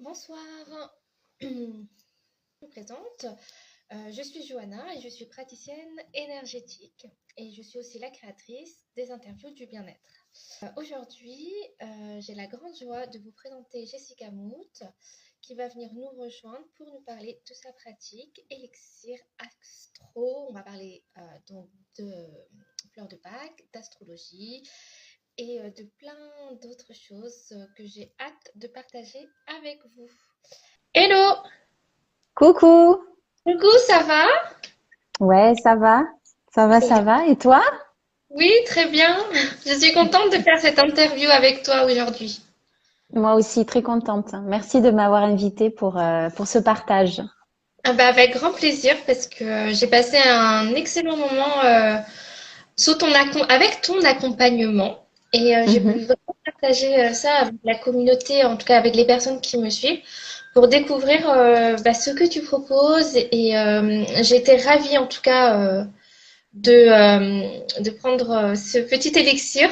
Bonsoir, je me présente. Je suis Johanna et je suis praticienne énergétique et je suis aussi la créatrice des interviews du bien-être. Aujourd'hui, j'ai la grande joie de vous présenter Jessica Mout qui va venir nous rejoindre pour nous parler de sa pratique Élixir Astro. On va parler donc de fleurs de Bach, d'astrologie et de plein d'autres choses que j'ai hâte de partager avec vous. Hello! Coucou! Coucou, ça va? Ouais, ça va? Ça va, Trop ça bien. va. Et toi? Oui, très bien. Je suis contente de faire cette interview avec toi aujourd'hui. Moi aussi, très contente. Merci de m'avoir invitée pour ce partage. Ah bah, avec grand plaisir parce que j'ai passé un excellent moment avec ton accompagnement et j'ai voulu Mhm. vraiment partager ça avec la communauté, en tout cas avec les personnes qui me suivent, pour découvrir ce que tu proposes et j'ai été ravie en tout cas de prendre ce petit élixir.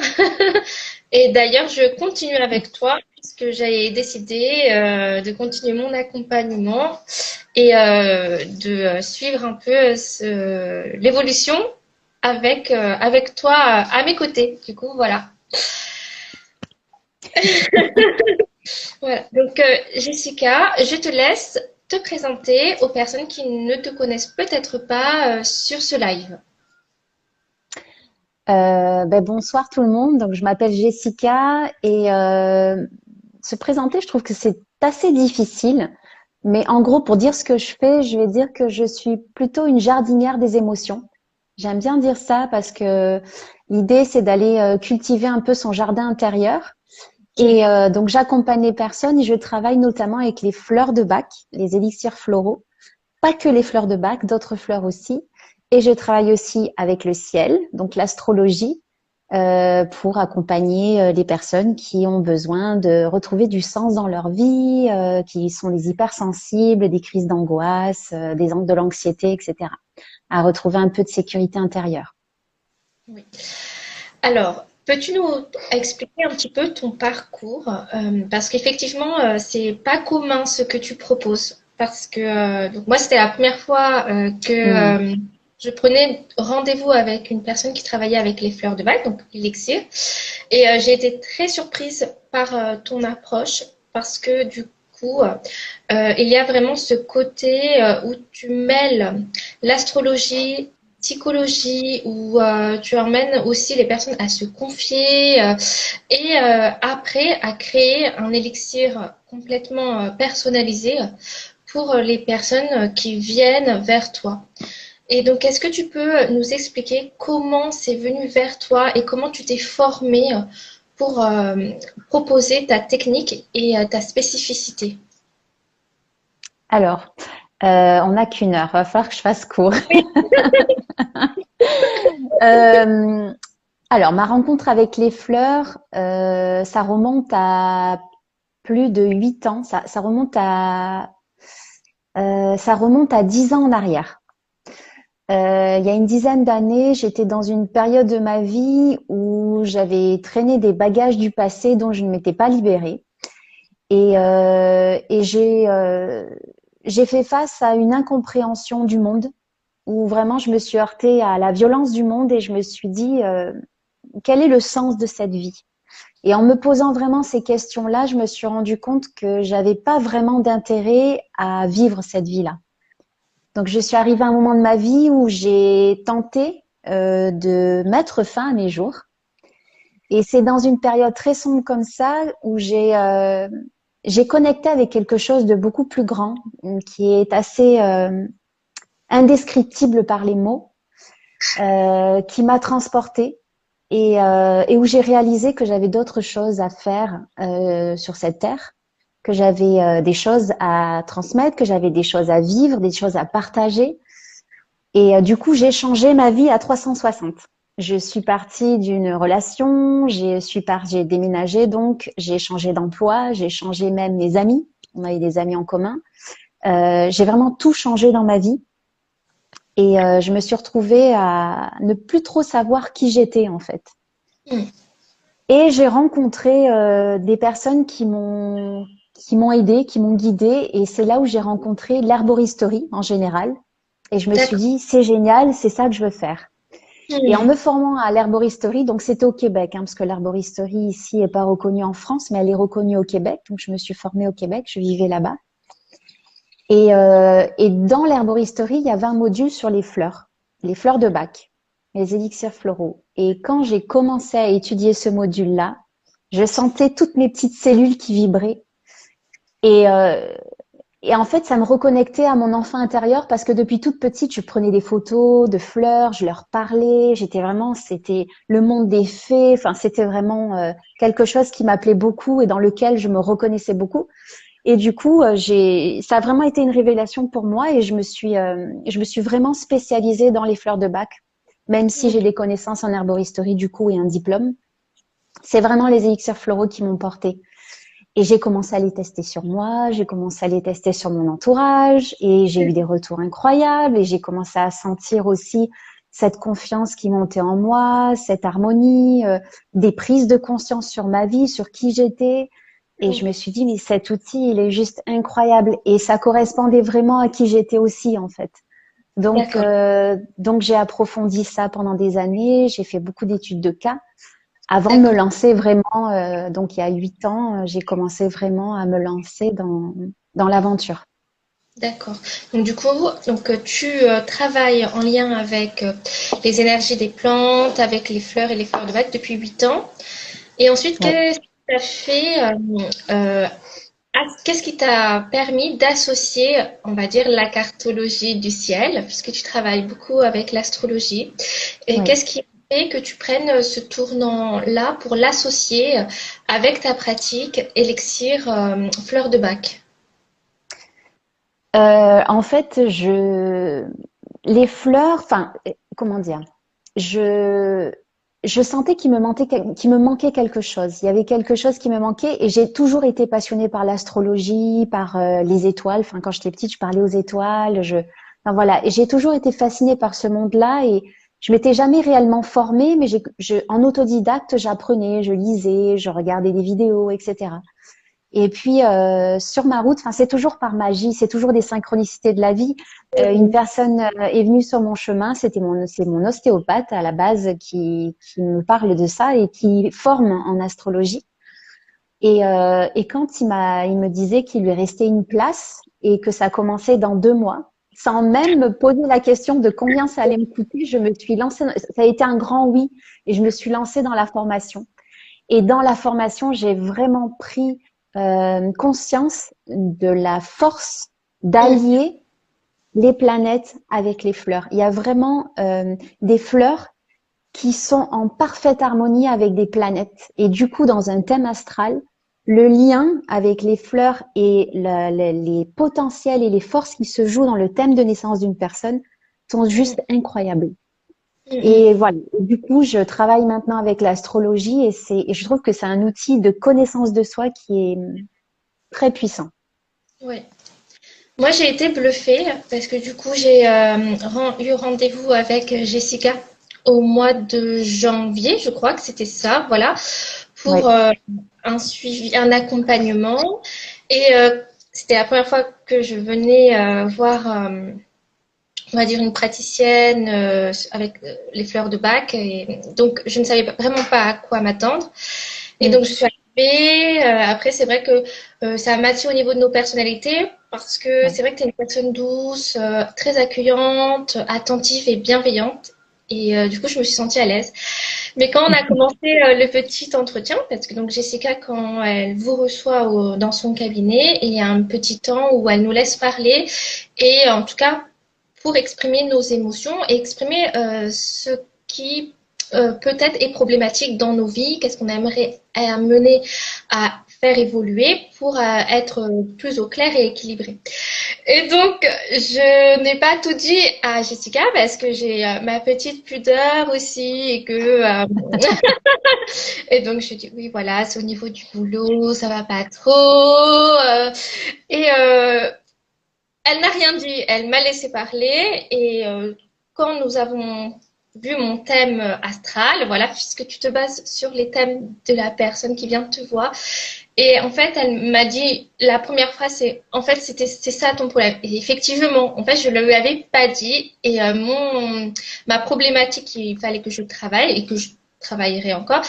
Et d'ailleurs, je continue avec toi puisque j'ai décidé de continuer mon accompagnement et de suivre un peu l'évolution avec toi à mes côtés. Du coup, voilà. Voilà. Donc, Jessica, je te laisse te présenter aux personnes qui ne te connaissent peut-être pas sur ce live. Bonsoir tout le monde. Donc, je m'appelle Jessica et se présenter, je trouve que c'est assez difficile. Mais en gros, pour dire ce que je fais, je vais dire que je suis plutôt une jardinière des émotions. J'aime bien dire ça parce que l'idée, c'est d'aller cultiver un peu son jardin intérieur. Et donc, j'accompagne les personnes et je travaille notamment avec les fleurs de Bach, les élixirs floraux. Pas que les fleurs de Bach, d'autres fleurs aussi. Et je travaille aussi avec le ciel, donc l'astrologie, pour accompagner les personnes qui ont besoin de retrouver du sens dans leur vie, qui sont des hypersensibles, des crises d'angoisse, de l'anxiété, etc. À retrouver un peu de sécurité intérieure. Oui. Alors, peux-tu nous expliquer un petit peu ton parcours? Parce qu'effectivement, c'est pas commun ce que tu proposes. Parce que donc moi, c'était la première fois que Hmm. je prenais rendez-vous avec une personne qui travaillait avec les fleurs de bac, donc l'élixir. Et j'ai été très surprise par ton approche parce que du coup, il y a vraiment ce côté où tu mêles l'astrologie, psychologie, où tu emmènes aussi les personnes à se confier et après à créer un élixir complètement personnalisé pour les personnes qui viennent vers toi. Et donc, est-ce que tu peux nous expliquer comment c'est venu vers toi et comment tu t'es formé pour proposer ta technique et ta spécificité? Alors, on n'a qu'une heure, va falloir que je fasse court. Euh, alors, ma rencontre avec les fleurs, ça remonte à plus de 8 ans. Ça remonte à 10 ans en arrière. Il y a une dizaine d'années, j'étais dans une période de ma vie où j'avais traîné des bagages du passé dont je ne m'étais pas libérée. Et j'ai fait face à une incompréhension du monde où vraiment je me suis heurtée à la violence du monde et je me suis dit, quel est le sens de cette vie? Et en me posant vraiment ces questions-là, je me suis rendu compte que j'avais pas vraiment d'intérêt à vivre cette vie-là. Donc, je suis arrivée à un moment de ma vie où j'ai tenté de mettre fin à mes jours. Et c'est dans une période très sombre comme ça où j'ai connecté avec quelque chose de beaucoup plus grand, qui est assez indescriptible par les mots, qui m'a transportée et où j'ai réalisé que j'avais d'autres choses à faire sur cette terre, que j'avais des choses à transmettre, que j'avais des choses à vivre, des choses à partager. Et du coup, j'ai changé ma vie à 360. Je suis partie d'une relation, j'ai déménagé donc, j'ai changé d'emploi, j'ai changé même mes amis. On avait des amis en commun. J'ai vraiment tout changé dans ma vie. Et je me suis retrouvée à ne plus trop savoir qui j'étais en fait. Mm. Et j'ai rencontré des personnes qui m'ont aidée, qui m'ont guidée. Et c'est là où j'ai rencontré l'herboristerie en général. Et je me suis D'accord. dit, c'est génial, c'est ça que je veux faire. Et en Hmm. me formant à l'herboristerie, donc c'était au Québec, hein, parce que l'herboristerie ici est pas reconnue en France, mais elle est reconnue au Québec. Donc je me suis formée au Québec, je vivais là-bas. Et dans l'herboristerie, il y avait un module sur les fleurs de Bach, les élixirs floraux. Et quand j'ai commencé à étudier ce module-là, je sentais toutes mes petites cellules qui vibraient. Et, euh, et en fait, ça me reconnectait à mon enfant intérieur parce que depuis toute petite, je prenais des photos de fleurs, je leur parlais. C'était le monde des fées. Enfin, c'était vraiment quelque chose qui m'appelait beaucoup et dans lequel je me reconnaissais beaucoup. Et du coup, ça a vraiment été une révélation pour moi et je me suis vraiment spécialisée dans les fleurs de Bach, même si j'ai des connaissances en herboristerie du coup et un diplôme. C'est vraiment les élixirs floraux qui m'ont portée. Et j'ai commencé à les tester sur moi, j'ai commencé à les tester sur mon entourage et j'ai eu des retours incroyables et j'ai commencé à sentir aussi cette confiance qui montait en moi, cette harmonie, des prises de conscience sur ma vie, sur qui j'étais. Et je me suis dit, mais cet outil, il est juste incroyable et ça correspondait vraiment à qui j'étais aussi, en fait. D'accord. Donc j'ai approfondi ça pendant des années, j'ai fait beaucoup d'études de cas avant de me D'accord. lancer vraiment, donc il y a 8 ans, j'ai commencé vraiment à me lancer dans l'aventure. D'accord. Donc du coup, tu travailles en lien avec les énergies des plantes, avec les fleurs et les fleurs de bac depuis 8 ans. Et ensuite, Ouais. euh, qu'est-ce qui t'a permis d'associer, on va dire, la cartologie du ciel, puisque tu travailles beaucoup avec l'astrologie. Et Ouais. qu'est-ce qui fait que tu prennes ce tournant-là pour l'associer avec ta pratique élixir fleurs de bac? En fait, les fleurs, enfin, comment dire, je, je sentais qu'il me manquait quelque chose. Il y avait quelque chose qui me manquait et j'ai toujours été passionnée par l'astrologie, par les étoiles. Enfin, quand j'étais petite, je parlais aux étoiles. Enfin, voilà. Et j'ai toujours été fascinée par ce monde-là et je m'étais jamais réellement formée, mais en autodidacte, j'apprenais, je lisais, je regardais des vidéos, etc. Et puis sur ma route, enfin c'est toujours par magie, c'est toujours des synchronicités de la vie. Une personne est venue sur mon chemin, c'est mon ostéopathe à la base qui me parle de ça et qui forme en astrologie. Et quand il me disait qu'il lui restait une place et que ça commençait dans 2 mois, sans même me poser la question de combien ça allait me coûter, je me suis lancée. Ça a été un grand oui et je me suis lancée dans la formation. Et dans la formation, j'ai vraiment pris conscience de la force Mm. d'allier les planètes avec les fleurs. Il y a vraiment des fleurs qui sont en parfaite harmonie avec des planètes. Et du coup, dans un thème astral, le lien avec les fleurs et les potentiels et les forces qui se jouent dans le thème de naissance d'une personne sont Mm. juste incroyables. Mm. Et voilà. Du coup, je travaille maintenant avec l'astrologie et je trouve que c'est un outil de connaissance de soi qui est très puissant. Ouais. Moi, j'ai été bluffée parce que du coup, j'ai eu rendez-vous avec Jessica au mois de janvier, je crois que c'était ça, voilà, pour Ouais, un suivi, un accompagnement. Et c'était la première fois que je venais voir, on va dire, une praticienne avec les fleurs de bac. Et donc, je ne savais vraiment pas à quoi m'attendre. Et mm, donc, je suis arrivée. Après, c'est vrai que ça a matché au niveau de nos personnalités parce que ouais. c'est vrai que tu es une personne douce, très accueillante, attentive et bienveillante. Et du coup, je me suis sentie à l'aise. Mais quand on a commencé le petit entretien, parce que donc Jessica, quand elle vous reçoit dans son cabinet, il y a un petit temps où elle nous laisse parler et en tout cas pour exprimer nos émotions et exprimer ce qui peut-être est problématique dans nos vies, qu'est-ce qu'on aimerait amener à faire évoluer pour être plus au clair et équilibré. Et donc, je n'ai pas tout dit à Jessica parce que j'ai ma petite pudeur aussi et que et donc je dis oui voilà c'est au niveau du boulot ça va pas trop et elle n'a rien dit, elle m'a laissé parler et quand nous avons vu mon thème astral, voilà, puisque tu te bases sur les thèmes de la personne qui vient te voir, Et en fait, elle m'a dit, la première phrase, en fait, c'est ça ton problème. Et effectivement, en fait, je ne lui avais pas dit. Et ma problématique, il fallait que je travaille et que je travaillerai encore.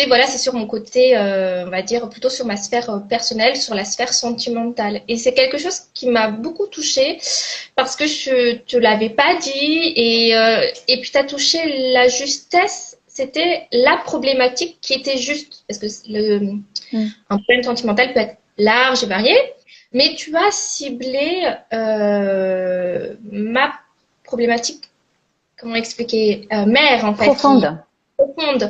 Voilà, c'est sur mon côté, on va dire, plutôt sur ma sphère personnelle, sur la sphère sentimentale. Et c'est quelque chose qui m'a beaucoup touchée parce que je te l'avais pas dit et puis tu as touché la justesse. C'était la problématique qui était juste parce que Mm. un problème sentimental peut être large et varié, mais tu as ciblé ma problématique, comment expliquer, mère en fait, qui est Profonde. profonde.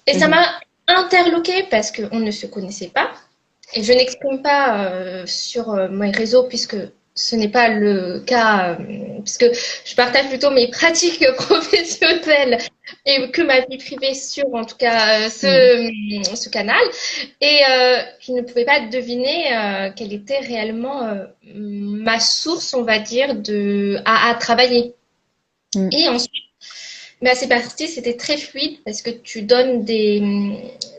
Et ça Mhm. m'a interloquée parce qu'on ne se connaissait pas. Et je n'exprime pas sur mes réseaux puisque ce n'est pas le cas, puisque je partage plutôt mes pratiques professionnelles et que ma vie privée sur en tout cas Mm. ce canal. Et je ne pouvais pas deviner quelle était réellement ma source, on va dire, à travailler. Mm. Et ensuite, bah, c'est parti, c'était très fluide parce que tu donnes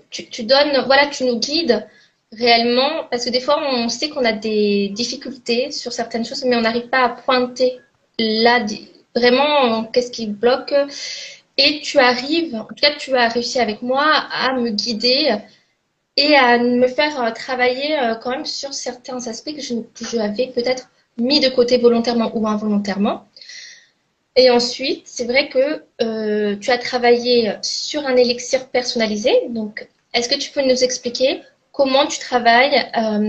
tu donnes, voilà, tu nous guides réellement parce que des fois on sait qu'on a des difficultés sur certaines choses, mais on n'arrive pas à pointer là vraiment qu'est-ce qui bloque. Et tu arrives, en tout cas, tu as réussi avec moi à me guider et à me faire travailler quand même sur certains aspects que je avais peut-être mis de côté volontairement ou involontairement. Et ensuite, c'est vrai que tu as travaillé sur un élixir personnalisé. Donc, est-ce que tu peux nous expliquer comment tu travailles,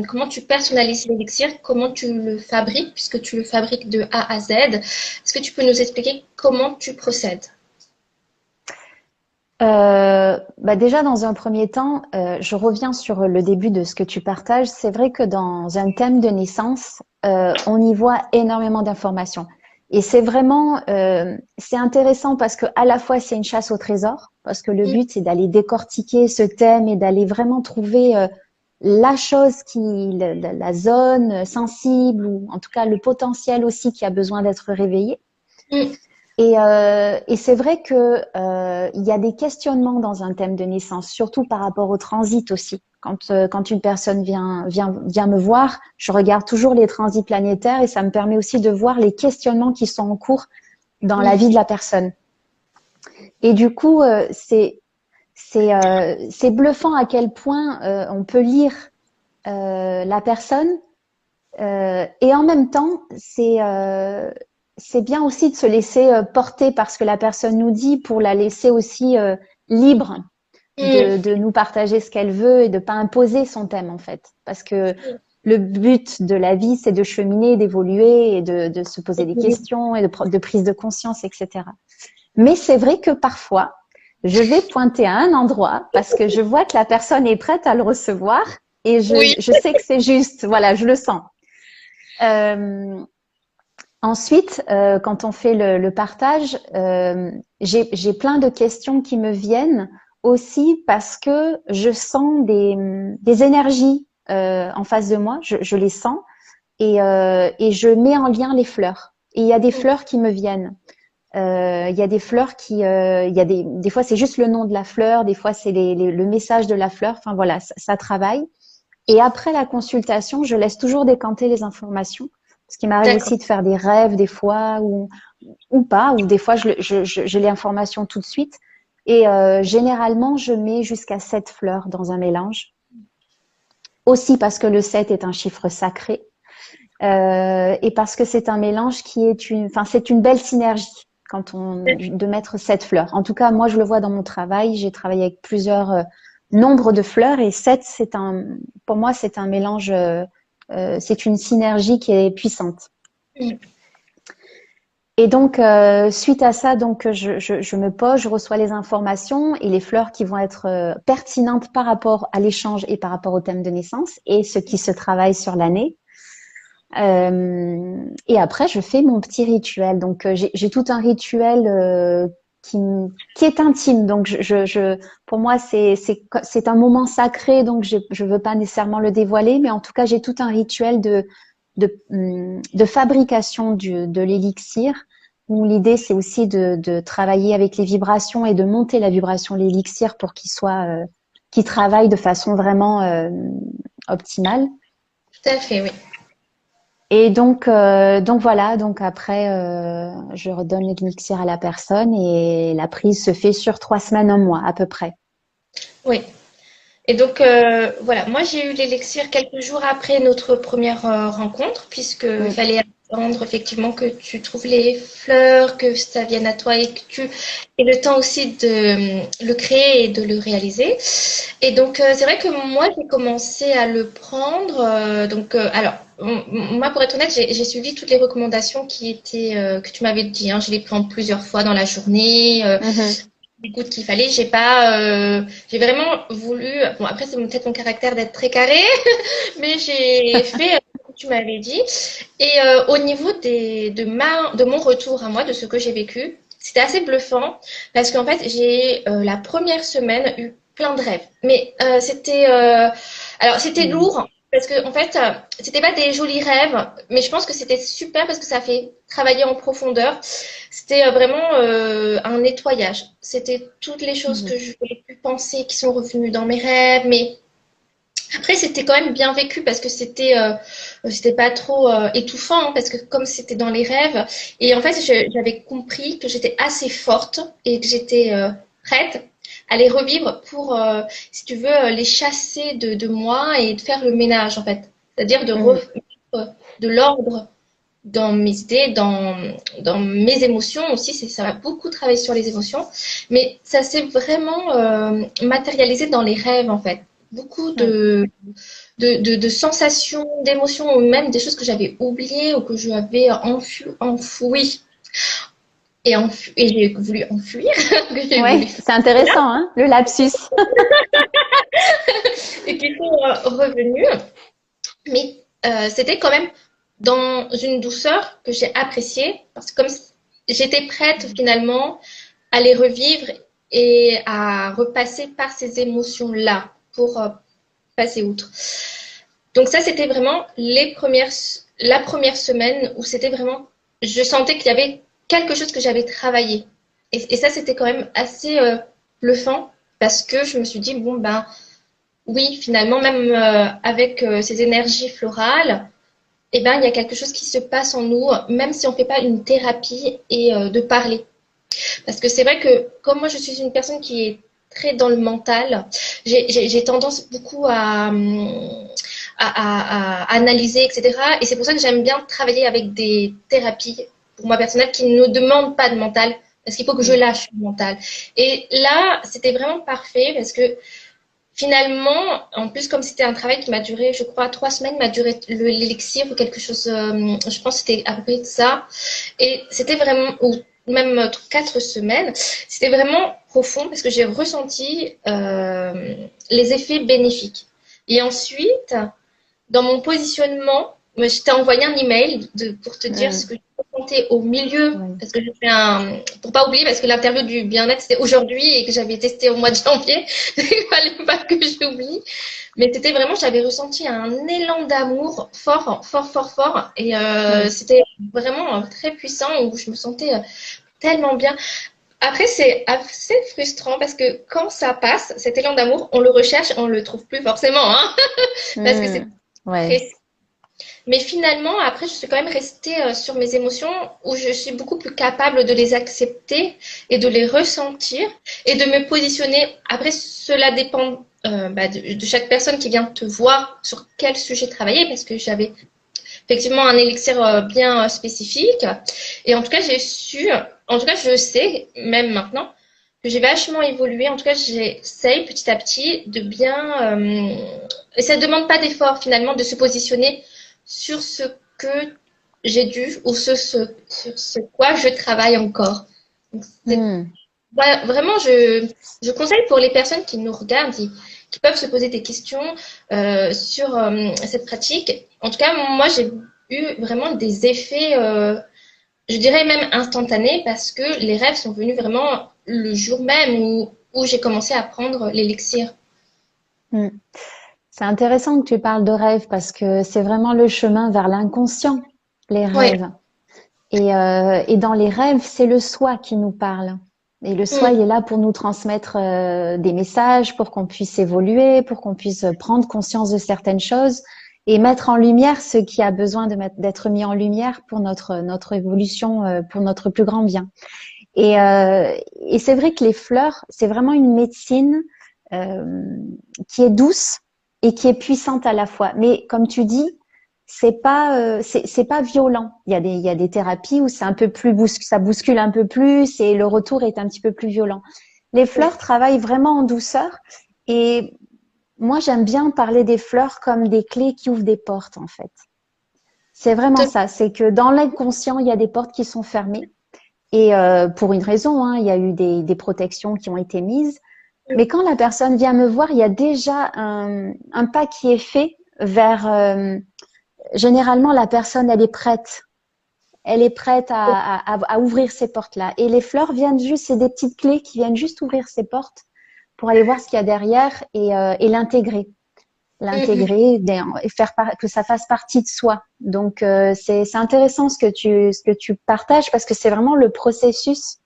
comment tu personnalises l'élixir, comment tu le fabriques, puisque tu le fabriques de A à Z. Est-ce que tu peux nous expliquer comment tu procèdes? Bah déjà, dans un premier temps, je reviens sur le début de ce que tu partages. C'est vrai que dans un thème de naissance, on y voit énormément d'informations. Et c'est intéressant parce que à la fois c'est une chasse au trésor, parce que le Mm, but c'est d'aller décortiquer ce thème et d'aller vraiment trouver la chose la zone sensible ou en tout cas le potentiel aussi qui a besoin d'être réveillé. mm, Et c'est vrai que il y a des questionnements dans un thème de naissance, surtout par rapport au transit aussi. Quand une personne vient me voir, je regarde toujours les transits planétaires et ça me permet aussi de voir les questionnements qui sont en cours dans la mm, vie de la personne. Et du coup, c'est bluffant à quel point on peut lire la personne et en même temps, c'est bien aussi de se laisser porter par ce que la personne nous dit pour la laisser aussi libre mm. de nous partager ce qu'elle veut et de pas imposer son thème en fait. Parce que le but de la vie, c'est de cheminer, d'évoluer et de se poser des questions et de prise de conscience, etc. Mais c'est vrai que parfois, je vais pointer à un endroit parce que je vois que la personne est prête à le recevoir et Oui, je sais que c'est juste. Voilà, je le sens. Euh, Ensuite, quand on fait le partage, j'ai plein de questions qui me viennent aussi parce que je sens des énergies en face de moi, je les sens et je mets en lien les fleurs. Et il y a des fleurs qui me viennent. Il y a des fleurs il y a des fois c'est juste le nom de la fleur, des fois c'est le message de la fleur. Enfin voilà, ça travaille. Et après la consultation, je laisse toujours décanter les informations. Parce qu'il m'arrive d'accord. aussi de faire des rêves des fois ou pas, ou des fois j'ai l'information tout de suite. Et généralement, je mets jusqu'à 7 fleurs dans un mélange. Aussi parce que le 7 est un chiffre sacré. Et parce que c'est un mélange qui est enfin, c'est une belle synergie de mettre 7 fleurs. En tout cas, moi, je le vois dans mon travail. J'ai travaillé avec plusieurs nombres de fleurs et 7, pour moi, c'est un mélange, c'est une synergie qui est puissante. Mm, Et donc, suite à ça, donc je me pose, je reçois les informations et les fleurs qui vont être pertinentes par rapport à l'échange et par rapport au thème de naissance et ce qui se travaille sur l'année. Et après, je fais mon petit rituel. Donc, j'ai tout un rituel qui, qui est intime. Donc, pour moi, c'est un moment sacré. Donc, je veux pas nécessairement le dévoiler, mais en tout cas, j'ai tout un rituel de fabrication de l'élixir. Où l'idée, c'est aussi de travailler avec les vibrations et de monter la vibration de l'élixir pour qu'il travaille de façon vraiment optimale. Tout à fait, oui. Et donc voilà, donc après, je redonne l'élixir à la personne et la prise se fait sur 3 semaines, un mois à peu près. Oui. Et donc, voilà, moi j'ai eu l'élixir quelques jours après notre première rencontre, puisqu'il Mm. fallait attendre effectivement que tu trouves les fleurs, que ça vienne à toi et que tu aies le temps aussi de le créer et de le réaliser. Et donc, c'est vrai que moi j'ai commencé à le prendre. Alors, moi pour être honnête, j'ai suivi toutes les recommandations qui étaient, que tu m'avais dit, hein. Je l'ai pris en plusieurs fois dans la journée. Mhm. Écoute qu'il fallait. J'ai pas, j'ai vraiment voulu. Bon, après, c'est peut-être mon caractère d'être très carré, mais j'ai fait ce que tu m'avais dit. Et au niveau de mon retour à moi, de ce que j'ai vécu, c'était assez bluffant parce qu'en fait, j'ai la première semaine eu plein de rêves. Mais alors c'était Mm. lourd parce que en fait, c'était pas des jolis rêves, mais je pense que c'était super parce que ça fait travailler en profondeur. C'était vraiment un nettoyage. C'était toutes les choses Mhm. que je n'avais pu penser qui sont revenues dans mes rêves, mais après, c'était quand même bien vécu parce que c'était pas trop étouffant hein, parce que comme c'était dans les rêves et en fait j'avais compris que j'étais assez forte et que j'étais prête à les revivre pour si tu veux les chasser de moi et de faire le ménage en fait, c'est-à-dire de Mm. remettre de l'ordre dans mes idées, dans mes émotions aussi. Ça va beaucoup travailler sur les émotions, mais ça s'est vraiment matérialisé dans les rêves en fait. Beaucoup Ouais. de sensations, d'émotions, ou même des choses que j'avais oubliées ou que j'avais enfouies et j'ai voulu enfuir, que j'ai voulu Ouais, c'est fuir, intéressant, hein, le lapsus. et qui sont revenues. Mais c'était quand même dans une douceur que j'ai appréciée parce que comme j'étais prête finalement à les revivre et à repasser par ces émotions-là pour passer outre. Donc ça, c'était vraiment la première semaine où c'était vraiment, je sentais qu'il y avait quelque chose que j'avais travaillé. Et ça, c'était quand même assez bluffant parce que je me suis dit, bon, ben oui, finalement, même avec ces énergies florales, eh ben, il y a quelque chose qui se passe en nous, même si on ne fait pas une thérapie et de parler. Parce que c'est vrai que comme moi, je suis une personne qui est très dans le mental, j'ai tendance beaucoup à analyser, etc. Et c'est pour ça que j'aime bien travailler avec des thérapies, pour moi personnelle, qui ne demandent pas de mental, parce qu'il faut que je Mm. lâche le mental. Et là, c'était vraiment parfait, parce que finalement, en plus, comme c'était un travail qui m'a duré, je crois, 3 semaines, m'a duré l'élixir ou quelque chose, je pense que c'était à peu près de ça. Et c'était vraiment, ou même 4 semaines, c'était vraiment profond parce que j'ai ressenti les effets bénéfiques. Et ensuite, dans mon positionnement, moi, je t'ai envoyé un email pour te dire ce Mm. que je ressentais au milieu, Ouais. parce que j'ai fait pour pas oublier, parce que l'interview du bien-être c'était aujourd'hui et que j'avais testé au mois de janvier, il fallait pas que j'oublie. Mais c'était vraiment, j'avais ressenti un élan d'amour fort, fort, fort, fort, et Mm. c'était vraiment très puissant où je me sentais tellement bien. Après, c'est assez frustrant parce que quand ça passe, cet élan d'amour, on le recherche, on le trouve plus forcément, hein, parce que c'est Mm. Ouais. très. Mais finalement, après, je suis quand même restée sur mes émotions où je suis beaucoup plus capable de les accepter et de les ressentir et de me positionner. Après, cela dépend de chaque personne qui vient te voir sur quel sujet travailler parce que j'avais effectivement un élixir bien spécifique. Et en tout cas, en tout cas, je sais, même maintenant, que j'ai vachement évolué. En tout cas, j'essaye petit à petit de bien. Et ça ne demande pas d'effort finalement de se positionner sur ce que j'ai dû ou sur ce quoi je travaille encore. Donc, Mm. voilà, vraiment, je conseille pour les personnes qui nous regardent, qui peuvent se poser des questions sur cette pratique. En tout cas, moi, j'ai eu vraiment des effets, je dirais même instantanés, parce que les rêves sont venus vraiment le jour même où j'ai commencé à prendre l'élixir. Mm. C'est intéressant que tu parles de rêve parce que c'est vraiment le chemin vers l'inconscient, les Oui, rêves. Et dans les rêves, c'est le soi qui nous parle. Et le soi, Mm. il est là pour nous transmettre des messages, pour qu'on puisse évoluer, pour qu'on puisse prendre conscience de certaines choses et mettre en lumière ce qui a besoin d'être mis en lumière pour notre évolution, pour notre plus grand bien. Et, euh, et c'est vrai que les fleurs, c'est vraiment une médecine euh, qui est douce et qui est puissante à la fois. Mais comme tu dis, c'est pas violent. Il y a des thérapies où c'est un peu plus ça bouscule un peu plus et le retour est un petit peu plus violent. Les fleurs travaillent vraiment en douceur et moi j'aime bien parler des fleurs comme des clés qui ouvrent des portes en fait. C'est vraiment ça. C'est que dans l'inconscient il y a des portes qui sont fermées et pour une raison, hein, il y a eu des protections qui ont été mises. Mais quand la personne vient me voir, il y a déjà un pas qui est fait vers généralement, la personne, elle est prête. Elle est prête à ouvrir ces portes-là. Et les fleurs viennent juste, c'est des petites clés qui viennent juste ouvrir ces portes pour aller voir ce qu'il y a derrière et l'intégrer. Mm. L'intégrer et que ça fasse partie de soi. Donc, c'est intéressant ce que tu partages parce que c'est vraiment le processus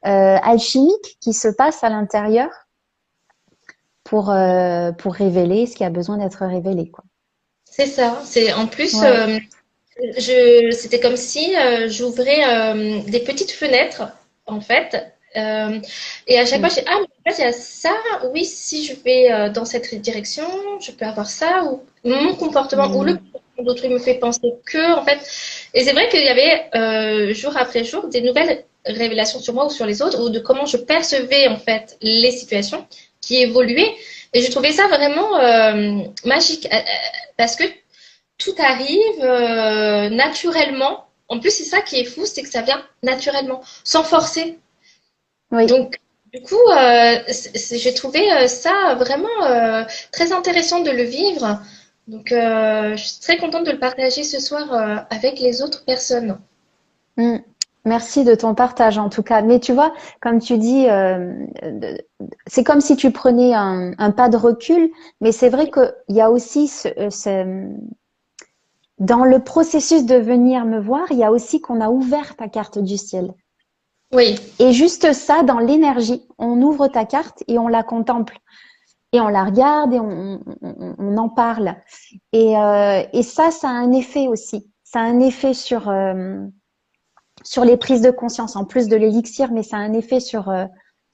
alchimique qui se passe à l'intérieur pour révéler ce qui a besoin d'être révélé, quoi. C'est ça. C'est en plus, Ouais. c'était comme si j'ouvrais des petites fenêtres, en fait. Euh, et à chaque fois, Mm. je dis, ah, mais en fait, il y a ça. Oui, si je vais dans cette direction, je peux avoir ça. Ou mon comportement, ou le Mm. comportement d'autrui me fait penser que, en fait. Et c'est vrai qu'il y avait jour après jour des nouvelles révélations sur moi ou sur les autres, ou de comment je percevais, en fait, les situations qui évoluaient. Et je trouvais ça vraiment magique. Parce que tout arrive naturellement. En plus, c'est ça qui est fou, c'est que ça vient naturellement, sans forcer. Oui. Donc, du coup, j'ai trouvé ça vraiment très intéressant de le vivre. Donc, je suis très contente de le partager ce soir avec les autres personnes. Mm. Merci de ton partage en tout cas. Mais tu vois, comme tu dis, c'est comme si tu prenais un pas de recul, mais c'est vrai qu'il y a aussi dans le processus de venir me voir, il y a aussi qu'on a ouvert ta carte du ciel. Oui. Et juste ça, dans l'énergie, on ouvre ta carte et on la contemple. Et on la regarde et on en parle. Et ça a un effet aussi. Ça a un effet sur les prises de conscience, en plus de l'élixir, mais ça a un effet sur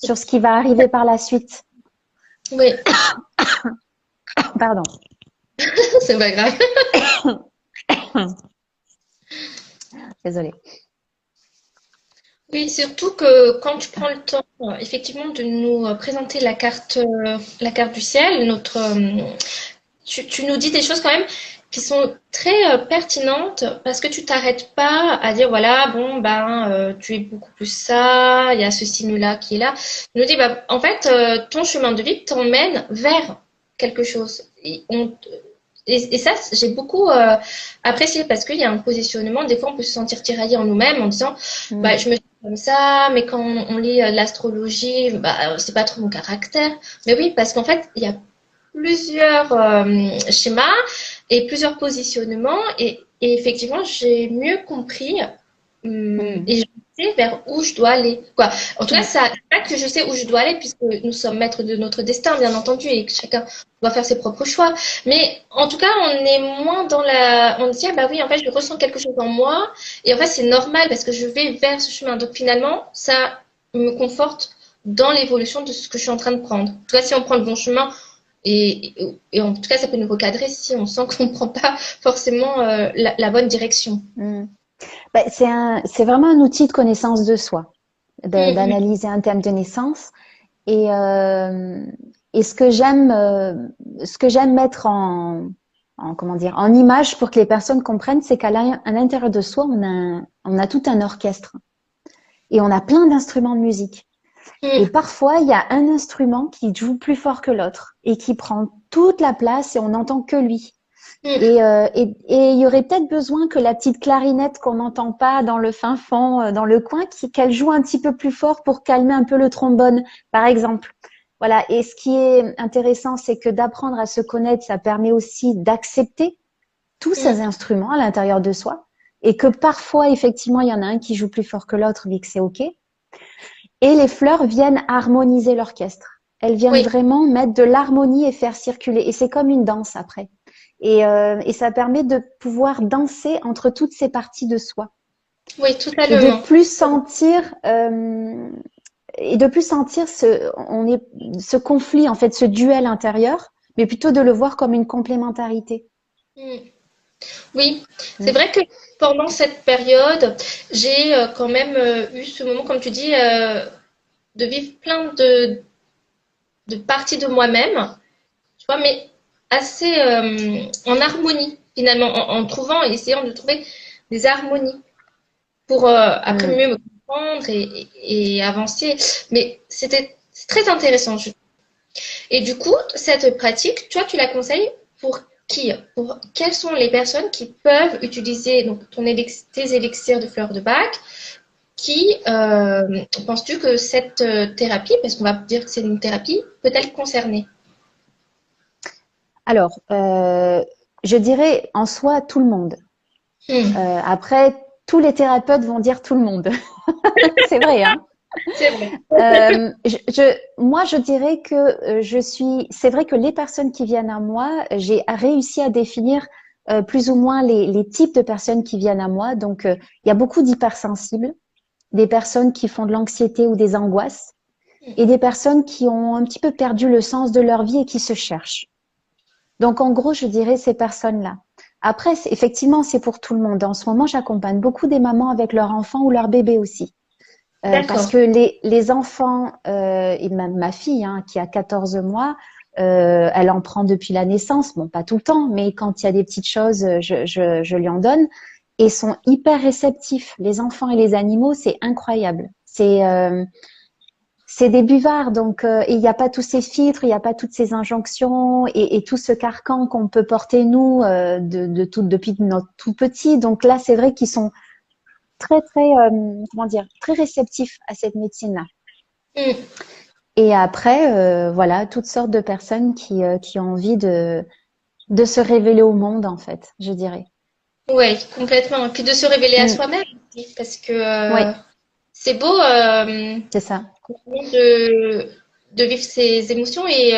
ce qui va arriver par la suite. Oui, Pardon. c'est pas grave. Désolée. Oui, surtout que quand tu prends le temps, effectivement, de nous présenter la carte du ciel, tu nous dis des choses quand même qui sont très pertinentes parce que tu t'arrêtes pas à dire voilà bon ben tu es beaucoup plus ça, il y a ce signe-là qui est là. Tu nous dis bah en fait ton chemin de vie t'emmène vers quelque chose. Et ça j'ai beaucoup apprécié parce qu'il y a un positionnement. Des fois on peut se sentir tiraillé en nous-mêmes en disant bah Mm, je me sens comme ça, mais quand on lit l'astrologie bah c'est pas trop mon caractère. Mais oui parce qu'en fait il y a plusieurs schémas et plusieurs positionnements. Et effectivement, j'ai mieux compris mm, et je sais vers où je dois aller. Quoi. En tout cas, mm, ça pas que je sais où je dois aller puisque nous sommes maîtres de notre destin, bien entendu, et que chacun doit faire ses propres choix. Mais en tout cas, on est moins dans la... On dit, ah bah oui, en fait, je ressens quelque chose en moi. Et en fait, c'est normal parce que je vais vers ce chemin. Donc finalement, ça me conforte dans l'évolution de ce que je suis en train de prendre. En tout cas, si on prend le bon chemin, et en tout cas, ça peut nous recadrer si on sent qu'on ne prend pas forcément la bonne direction. mm. Ben, c'est vraiment un outil de connaissance de soi, Mm, d'analyser un thème de naissance. Et, euh, et ce que j'aime mettre comment dire, en image pour que les personnes comprennent, c'est à l'intérieur de soi, on a tout un orchestre et on a plein d'instruments de musique. Et mm, parfois, il y a un instrument qui joue plus fort que l'autre et qui prend toute la place et on n'entend que lui. mm, Et il y aurait peut-être besoin que la petite clarinette qu'on n'entend pas dans le fin fond, dans le coin, qu'elle joue un petit peu plus fort pour calmer un peu le trombone, par exemple. Voilà. Et ce qui est intéressant, c'est que d'apprendre à se connaître, ça permet aussi d'accepter tous ces mm, instruments à l'intérieur de soi et que parfois, effectivement, il y en a un qui joue plus fort que l'autre, mais que c'est OK. Et les fleurs viennent harmoniser l'orchestre. Elles viennent Oui, vraiment mettre de l'harmonie et faire circuler. Et c'est comme une danse après. Et ça permet de pouvoir danser entre toutes ces parties de soi. oui, Et de totalement. plus sentir, ce conflit, en fait, ce duel intérieur, mais plutôt de le voir comme une complémentarité. Mm. Oui, c'est Mm. vrai que pendant cette période, j'ai quand même eu ce moment, comme tu dis, de vivre plein de parties de moi-même, tu vois, mais assez en harmonie, finalement, en trouvant et essayant de trouver des harmonies pour après Mm. mieux me comprendre et avancer. Mais c'est très intéressant. Et du coup, cette pratique, toi, tu la conseilles pour qui? Pour quelles sont les personnes qui peuvent utiliser donc tes élixirs de fleurs de bac? Qui penses-tu que cette thérapie, parce qu'on va dire que c'est une thérapie, peut-elle concerner? Alors, je dirais en soi tout le monde. Hmm, Après, tous les thérapeutes vont dire tout le monde. C'est vrai, hein? c'est vrai. Moi, je dirais que c'est vrai que les personnes qui viennent à moi, j'ai réussi à définir plus ou moins les types de personnes qui viennent à moi. Donc, il y a beaucoup d'hypersensibles, des personnes qui font de l'anxiété ou des angoisses, et des personnes qui ont un petit peu perdu le sens de leur vie et qui se cherchent. Donc, en gros, je dirais ces personnes-là. Après, effectivement, c'est pour tout le monde. En ce moment, j'accompagne beaucoup des mamans avec leurs enfants ou leurs bébés aussi. Parce D'accord. que les enfants, et ma fille hein, qui a 14 mois, elle en prend depuis la naissance. Bon, pas tout le temps, mais quand il y a des petites choses, je lui en donne. Et sont hyper réceptifs. Les enfants et les animaux, c'est incroyable. C'est des buvards, donc il n'y a pas tous ces filtres, il n'y a pas toutes ces injonctions et tout ce carcan qu'on peut porter nous depuis notre tout petit. Donc là, c'est vrai qu'ils sont très très comment dire très réceptifs à cette médecine-là. Hmm. Et après, voilà, toutes sortes de personnes qui ont envie de se révéler au monde, en fait, je dirais. Oui, complètement. Et puis de se révéler à Mm. soi-même aussi, parce que Oui, c'est beau c'est ça. de vivre ses émotions et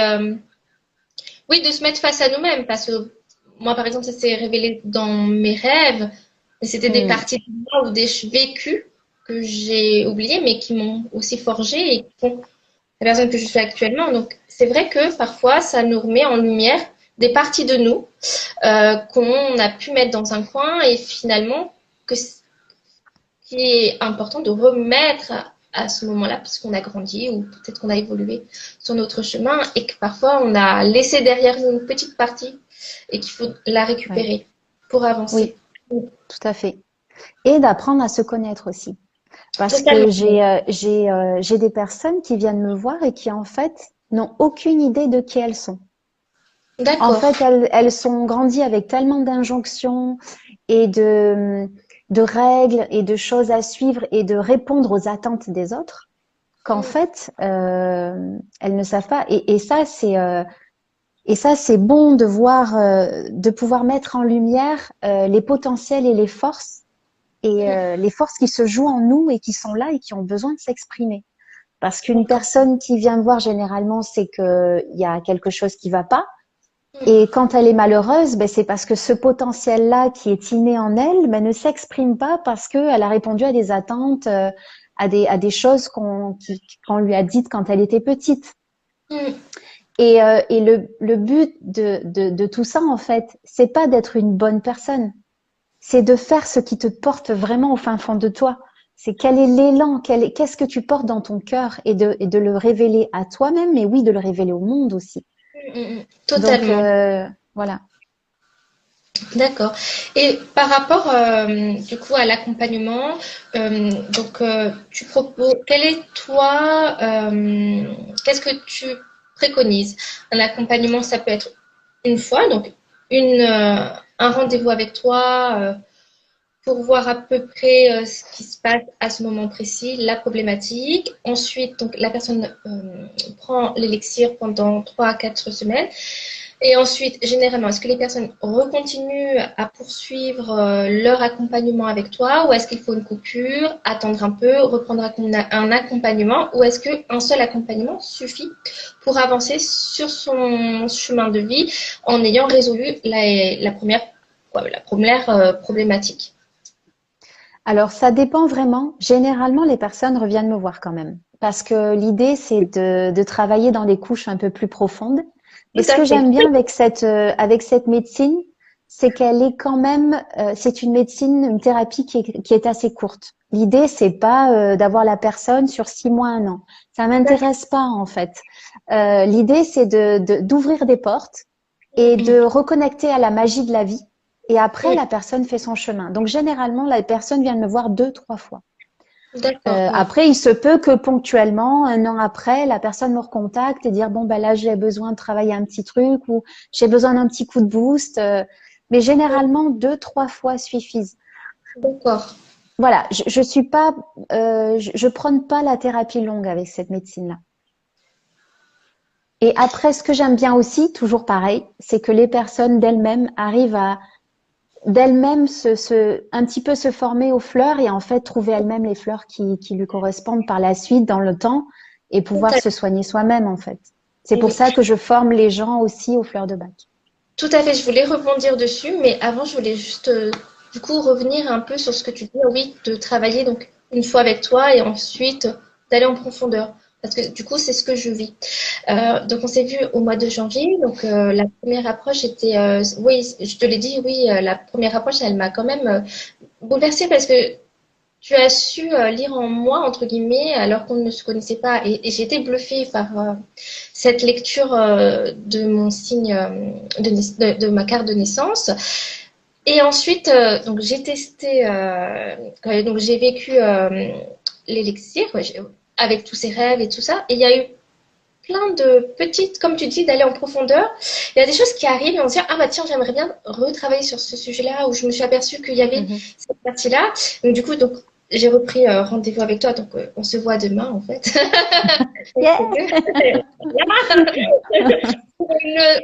oui, de se mettre face à nous-mêmes. Parce que moi, par exemple, ça s'est révélé dans mes rêves. Et c'était des Mm. parties de moi ou des vécus que j'ai oubliés, mais qui m'ont aussi forgé et qui font la personne que je suis actuellement. Donc, c'est vrai que parfois, ça nous remet en lumière des parties de nous qu'on a pu mettre dans un coin et finalement, que qui est important de remettre à ce moment-là, parce qu'on a grandi ou peut-être qu'on a évolué sur notre chemin et que parfois on a laissé derrière nous une petite partie et qu'il faut la Ouais. récupérer pour avancer. Oui, tout à fait. Et d'apprendre à se connaître aussi. Parce que Totalement. j'ai des personnes qui viennent me voir et qui, en fait, n'ont aucune idée de qui elles sont. En D'accord. fait, elles sont grandies avec tellement d'injonctions et de règles et de choses à suivre et de répondre aux attentes des autres qu'en Mm. fait, elles ne savent pas. Et ça, c'est bon de voir, de pouvoir mettre en lumière les potentiels et les forces qui se jouent en nous et qui sont là et qui ont besoin de s'exprimer. Parce qu'une D'accord. personne qui vient me voir généralement, c'est qu'il y a quelque chose qui va pas. Mm. Et quand elle est malheureuse, ben, c'est parce que ce potentiel-là qui est inné en elle, ben, ne s'exprime pas parce qu'elle a répondu à des attentes, à des choses qu'on lui a dites quand elle était petite. Mm. Et le but de tout ça, en fait, c'est pas d'être une bonne personne. C'est de faire ce qui te porte vraiment au fin fond de toi. C'est quel est l'élan, qu'est-ce que tu portes dans ton cœur et de le révéler à toi-même, mais oui, de le révéler au monde aussi. Mm. Mm. Donc, Totalement. voilà. D'accord. Et par rapport du coup à l'accompagnement, tu proposes, quel est toi, qu'est-ce que tu préconises? Un accompagnement, ça peut être une fois, donc un rendez-vous avec toi pour voir à peu près ce qui se passe à ce moment précis, la problématique. Ensuite, donc la personne prend l'élixir pendant 3 à 4 semaines. Et ensuite, généralement, est-ce que les personnes recontinuent à poursuivre leur accompagnement avec toi ou est-ce qu'il faut une coupure, attendre un peu, reprendre un accompagnement ou est-ce qu'un seul accompagnement suffit pour avancer sur son chemin de vie en ayant résolu la première problématique? Alors, ça dépend vraiment. Généralement, les personnes reviennent me voir quand même. Parce que l'idée, c'est de travailler dans des couches un peu plus profondes. Et Tout ce à que fait. j'aime bien avec cette médecine, c'est qu'elle est quand même, c'est une médecine, une thérapie qui est assez courte. L'idée, c'est pas d'avoir la personne sur 6 mois, 1 an. Ça m'intéresse pas, en fait. L'idée, c'est d'ouvrir des portes et de reconnecter à la magie de la vie. Et après, la personne fait son chemin. Donc, généralement, la personne vient me voir 2, 3 fois. D'accord, oui. Après, il se peut que ponctuellement, 1 an après, la personne me recontacte et dire, bon, ben là, j'ai besoin de travailler un petit truc ou j'ai besoin d'un petit coup de boost. Mais généralement, 2, 3 fois suffisent. D'accord. Voilà, je suis pas, je prône pas la thérapie longue avec cette médecine-là. Et après, ce que j'aime bien aussi, toujours pareil, c'est que les personnes d'elles-mêmes arrivent à d'elle-même un petit peu se former aux fleurs et en fait trouver elle-même les fleurs qui lui correspondent par la suite dans le temps et Tout pouvoir à se soigner soi-même en fait. C'est pour fait. ça que je forme les gens aussi aux fleurs de bac. Tout à fait, je voulais rebondir dessus, mais avant, je voulais juste du coup revenir un peu sur ce que tu dis, oui, de travailler donc une fois avec toi et ensuite d'aller en profondeur. Parce que du coup, c'est ce que je vis. Donc, on s'est vu au mois de janvier. Donc, la première approche était, oui, je te l'ai dit, oui, la première approche, elle m'a quand même bouleversée parce que tu as su lire en moi, entre guillemets, alors qu'on ne se connaissait pas. Et j'ai été bluffée par cette lecture de mon signe, de ma carte de naissance. Et ensuite, donc j'ai testé, donc j'ai vécu l'élixir avec tous ces rêves et tout ça. Et il y a eu plein de petites, comme tu dis, d'aller en profondeur. Il y a des choses qui arrivent et on se dit, ah bah tiens, j'aimerais bien retravailler sur ce sujet-là où je me suis aperçue qu'il y avait Mhm. cette partie-là. Donc du coup, donc, j'ai repris rendez-vous avec toi, donc on se voit demain en fait. Yeah.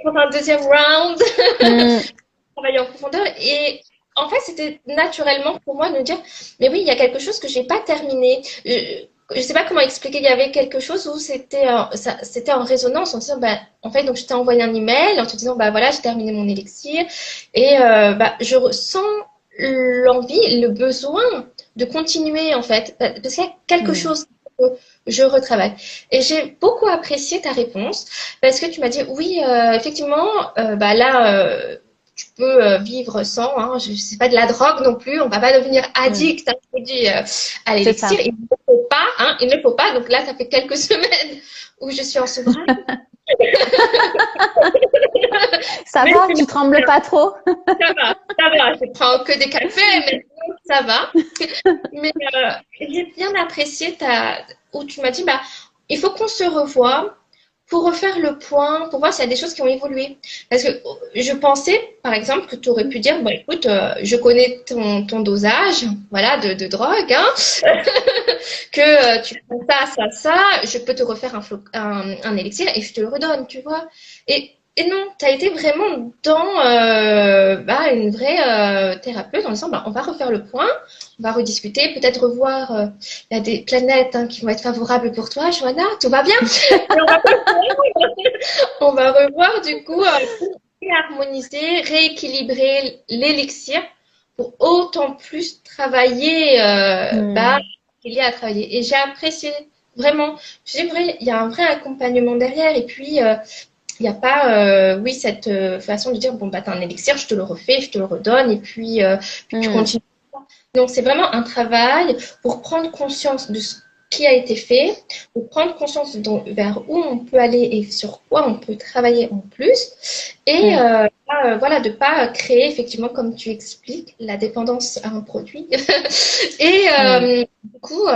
Pour un deuxième round, Mm, travailler en profondeur. Et en fait, c'était naturellement pour moi de me dire, mais oui, il y a quelque chose que j'ai pas terminé. Je sais pas comment expliquer. Il y avait quelque chose où c'était en résonance en disant, bah, en fait, donc je t'ai envoyé un email en te disant, bah voilà, j'ai terminé mon élixir et bah, je ressens l'envie, le besoin de continuer en fait, parce qu'il y a quelque mm, chose que je retravaille. Et j'ai beaucoup apprécié ta réponse parce que tu m'as dit, oui, effectivement, bah là. Tu peux vivre sans, hein, je sais pas de la drogue non plus, on va pas devenir mm. addict, hein, je te dis, à C'est l'élixir, ça. il ne faut pas, hein, il ne faut pas. Donc là, ça fait quelques semaines où je suis en sevrage. Ça Mais va, tu trembles pas trop? ça va, je prends que des cafés, mais ça va. Mais j'ai bien apprécié où tu m'as dit, bah, il faut qu'on se revoie pour refaire le point, pour voir s'il y a des choses qui ont évolué. Parce que je pensais, par exemple, que tu aurais pu dire, bon, écoute, je connais ton dosage, voilà, de drogue, hein, que tu prends ça, je peux te refaire un élixir et je te le redonne, tu vois. Et non, tu as été vraiment dans bah, une vraie thérapeute en disant, bah, on va refaire le point, on va rediscuter, peut-être revoir, il y a des planètes hein, qui vont être favorables pour toi, Johanna, tout va bien. Et on va revoir du coup pour harmoniser, rééquilibrer l'élixir pour autant plus travailler bah, Mm, qu'il y a à travailler. Et j'ai apprécié vraiment, il y a un vrai accompagnement derrière et puis il n'y a pas, oui, cette façon de dire, bon, bah, t'as un élixir, je te le refais, je te le redonne, et puis tu mm, continues. Donc, c'est vraiment un travail pour prendre conscience de ce qui a été fait, pour prendre conscience vers où on peut aller et sur quoi on peut travailler en plus. Et mm, voilà, de ne pas créer, effectivement, comme tu expliques, la dépendance à un produit. Et mm. du coup,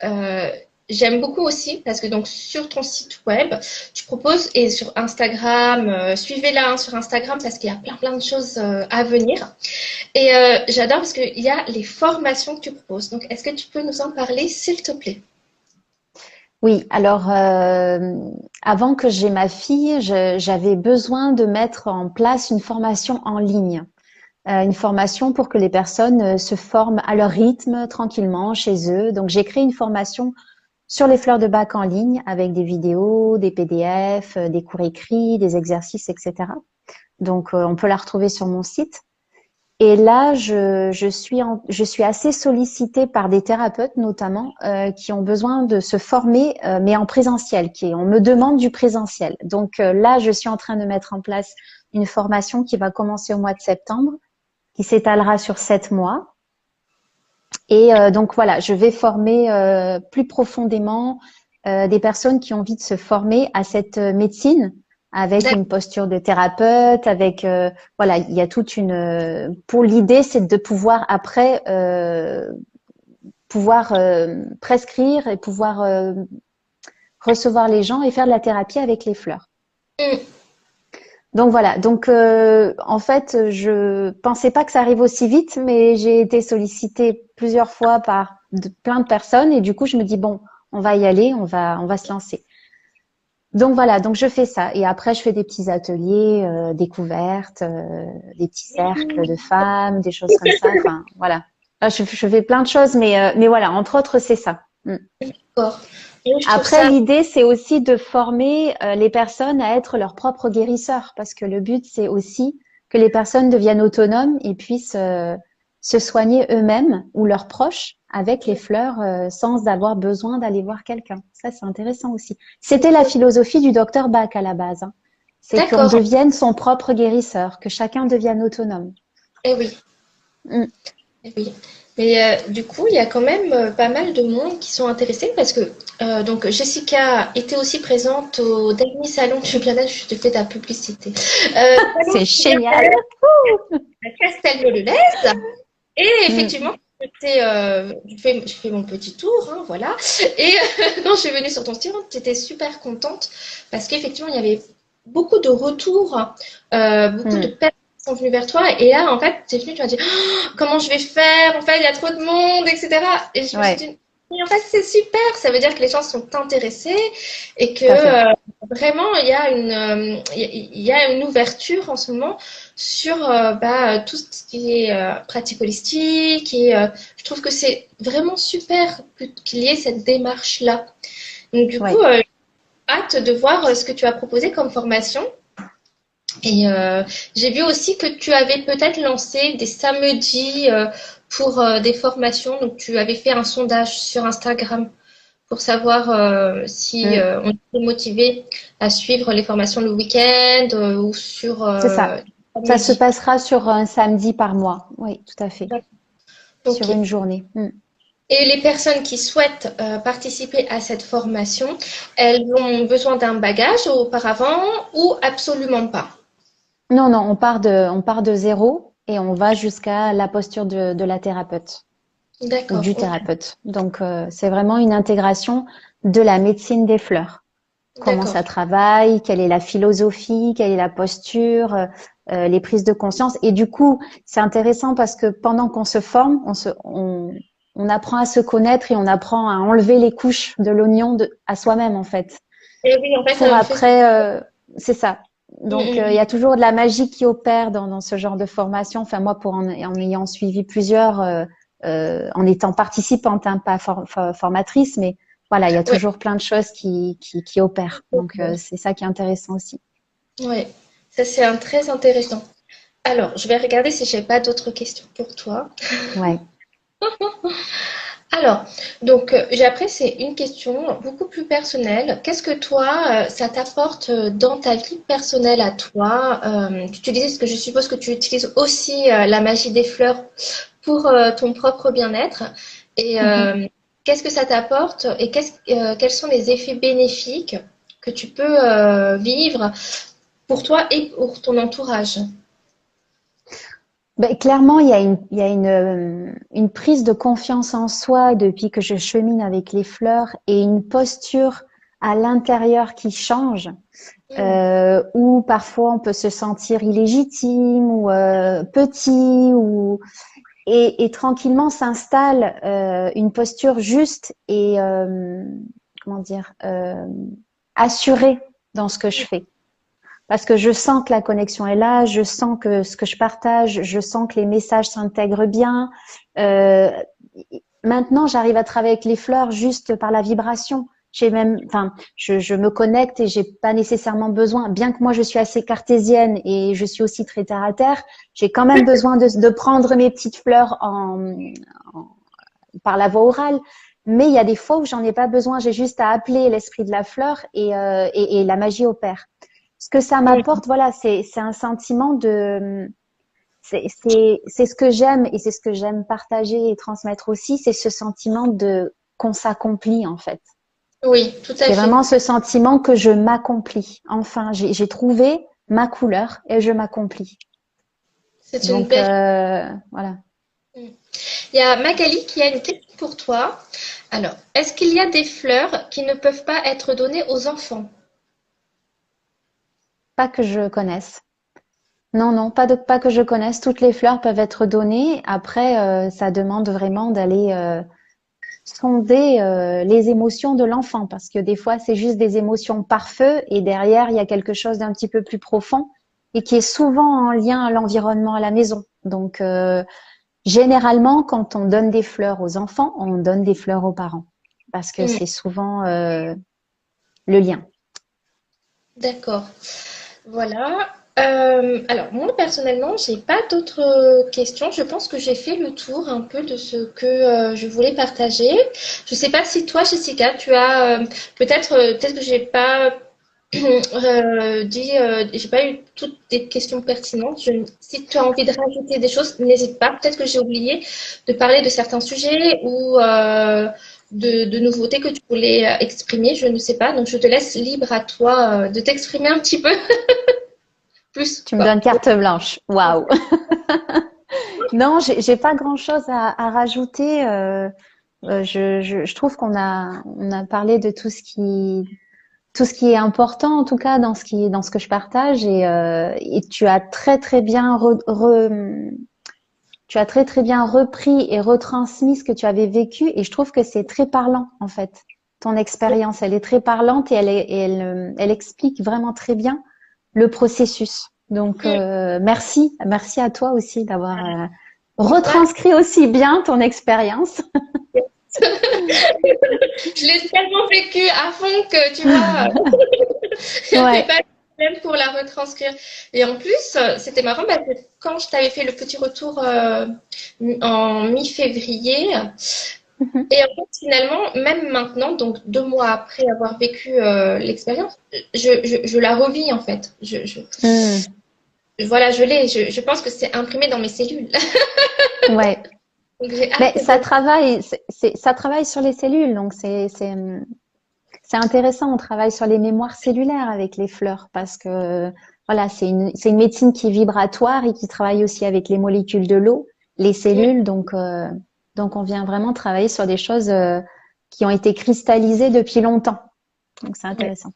euh, j'aime beaucoup aussi parce que donc sur ton site web, tu proposes et sur Instagram, suivez-la hein, sur Instagram parce qu'il y a plein de choses à venir. Et j'adore parce qu'il y a les formations que tu proposes. Donc, est-ce que tu peux nous en parler, s'il te plaît? Oui, alors avant que j'aie ma fille, j'avais besoin de mettre en place une formation en ligne. Une formation pour que les personnes se forment à leur rythme, tranquillement, chez eux. Donc, j'ai créé une formation sur les fleurs de bac en ligne avec des vidéos, des PDF, des cours écrits, des exercices, etc. Donc, on peut la retrouver sur mon site. Et là, je suis assez sollicitée par des thérapeutes notamment qui ont besoin de se former, mais en présentiel, on me demande du présentiel. Donc là, je suis en train de mettre en place une formation qui va commencer au mois de septembre, qui s'étalera sur 7 mois. Et donc voilà, je vais former plus profondément des personnes qui ont envie de se former à cette médecine avec D'accord. une posture de thérapeute, avec voilà, il y a toute une. Pour l'idée, c'est de pouvoir après pouvoir prescrire et pouvoir recevoir les gens et faire de la thérapie avec les fleurs. Mm. Donc voilà, donc en fait, je pensais pas que ça arrive aussi vite, mais j'ai été sollicitée plusieurs fois par plein de personnes et du coup, je me dis bon, on va y aller, on va se lancer. Donc voilà, donc je fais ça et après je fais des petits ateliers découvertes, des petits cercles de femmes, des choses comme ça. Enfin voilà, là, je fais plein de choses, mais voilà, entre autres c'est ça. Mm. D'accord. Donc, je trouve Après, ça l'idée, c'est aussi de former les personnes à être leurs propres guérisseurs, parce que le but, c'est aussi que les personnes deviennent autonomes et puissent se soigner eux-mêmes ou leurs proches avec les fleurs sans avoir besoin d'aller voir quelqu'un. Ça, c'est intéressant aussi. C'était la philosophie du docteur Bach à la base, hein. C'est qu'on d'accord. devienne son propre guérisseur, que chacun devienne autonome. Eh oui. Mm. Eh oui. Mais du coup, il y a quand même pas mal de monde qui sont intéressés parce que donc Jessica était aussi présente au dernier salon du bien-être. Je te fais ta publicité. Salon C'est du génial. bien-être à Castelnau-le-Lez. Et Mm. effectivement, je fais mon petit tour, hein, voilà. Et quand je suis venue sur ton stand, j'étais super contente parce qu'effectivement, il y avait beaucoup de retours, beaucoup de Mm. personnes qui sont venues vers toi. Et là, en fait, tu es venue, tu m'as dit, oh, comment je vais faire? En fait, il y a trop de monde, etc. Et je me suis Ouais, dit, mais en fait, c'est super. Ça veut dire que les gens sont intéressés et que tout à fait. vraiment, il y a une ouverture en ce moment sur tout ce qui est pratique holistique et je trouve que c'est vraiment super qu'il y ait cette démarche-là. Donc du coup, Ouais. hâte de voir ce que tu as proposé comme formation. Et j'ai vu aussi que tu avais peut-être lancé des samedis pour des formations. Donc tu avais fait un sondage sur Instagram pour savoir si Mm. on était motivé à suivre les formations le week-end ou sur C'est ça. Ça se samedi. passera sur un samedi par mois. Oui, tout à fait. Ok. Sur une journée. Mm. Et les personnes qui souhaitent participer à cette formation, elles ont besoin d'un bagage auparavant ou absolument pas? Non, non, on part de zéro et on va jusqu'à la posture de la thérapeute ou D'accord, du ok. thérapeute. Donc, c'est vraiment une intégration de la médecine des fleurs. Comment D'accord. ça travaille, quelle est la philosophie, quelle est la posture, les prises de conscience. Et du coup, c'est intéressant parce que pendant qu'on se forme, on apprend à se connaître et on apprend à enlever les couches de l'oignon à soi-même, en fait. Et oui, en fait, Pour on fait. après, c'est ça. Mm, Donc, il y mm, a toujours de la magie qui opère dans ce genre de formation. Enfin, moi, en ayant suivi plusieurs, en étant participante, hein, pas formatrice, mais voilà, il y a mm. Ouais, toujours plein de choses qui opèrent. Donc, c'est ça qui est intéressant aussi. ouais. Ça, c'est un très intéressant. Alors, je vais regarder si j'ai pas d'autres questions pour toi. Ouais. Alors, donc, j'ai après, c'est une question beaucoup plus personnelle. Qu'est-ce que toi, ça t'apporte dans ta vie personnelle à toi? Tu utilises, parce que je suppose que tu utilises aussi la magie des fleurs pour ton propre bien-être. Et Mhm. qu'est-ce que ça t'apporte et quels sont les effets bénéfiques que tu peux vivre pour toi et pour ton entourage? Ben, clairement, il y a une prise de confiance en soi depuis que je chemine avec les fleurs et une posture à l'intérieur qui change. Hmm. Où parfois on peut se sentir illégitime ou petit ou et tranquillement s'installe une posture juste comment dire, assurée dans ce que je fais. Parce que je sens que la connexion est là, je sens que ce que je partage, je sens que les messages s'intègrent bien. Euh, Maintenant, j'arrive à travailler avec les fleurs juste par la vibration. J'ai même, enfin, je me connecte et j'ai pas nécessairement besoin, bien que moi je suis assez cartésienne et je suis aussi très terre à terre, j'ai quand même besoin de prendre mes petites fleurs par la voie orale. Mais il y a des fois où j'en ai pas besoin, j'ai juste à appeler l'esprit de la fleur et la magie opère. Ce que ça Oui, m'apporte, voilà, c'est un sentiment de, c'est ce que j'aime et c'est ce que j'aime partager et transmettre aussi, c'est ce sentiment de qu'on s'accomplit en fait. oui, tout à C'est fait. vraiment ce sentiment que je m'accomplis. Enfin, j'ai trouvé ma couleur et je m'accomplis. C'est une Donc belle. voilà. Il y a Magali qui a une question pour toi. Alors, est-ce qu'il y a des fleurs qui ne peuvent pas être données aux enfants? Pas que je connaisse. Non, non, pas que je connaisse. Toutes les fleurs peuvent être données. Après, ça demande vraiment d'aller sonder les émotions de l'enfant parce que des fois, c'est juste des émotions par feu et derrière, il y a quelque chose d'un petit peu plus profond et qui est souvent en lien à l'environnement à la maison. Donc, généralement, quand on donne des fleurs aux enfants, on donne des fleurs aux parents parce que Hmm, c'est souvent le lien. d'accord. Voilà. Alors, moi, personnellement, j'ai pas d'autres questions. Je pense que j'ai fait le tour un peu de ce que je voulais partager. Je sais pas si toi, Jessica, tu as peut-être que j'ai pas j'ai pas eu toutes des questions pertinentes. Si tu as envie de rajouter des choses, n'hésite pas. Peut-être que j'ai oublié de parler de certains sujets ou de nouveautés que tu voulais exprimer. Je ne sais pas. Donc, je te laisse libre à toi de t'exprimer un petit peu plus, Tu me quoi. donnes carte blanche. Waouh. Non, j'ai pas grand-chose à rajouter. Je trouve on a parlé de tout ce qui est important en tout cas dans ce que je partage et tu as très bien tu as très bien repris et retransmis ce que tu avais vécu et je trouve que c'est très parlant en fait. Ton expérience, elle est très parlante et elle explique vraiment très bien le processus. Donc merci à toi aussi d'avoir Ouais. retranscrit aussi bien ton expérience. Je l'ai tellement vécu à fond que tu vois, il n'y avait Ouais. pas de problème pour la retranscrire. Et en plus, c'était marrant parce que quand je t'avais fait le petit retour en mi-février, Mhm. et en fait, finalement, même maintenant, donc 2 mois après avoir vécu l'expérience, je la revis en fait. Mm. Voilà, je l'ai. Je pense que c'est imprimé dans mes cellules. Ouais. Donc j'ai Mais hâte ça de. travaille, ça travaille sur les cellules, donc c'est intéressant. On travaille sur les mémoires cellulaires avec les fleurs parce que voilà, c'est une médecine qui est vibratoire et qui travaille aussi avec les molécules de l'eau, les cellules. Donc on vient vraiment travailler sur des choses qui ont été cristallisées depuis longtemps. Donc c'est Ouais. intéressant.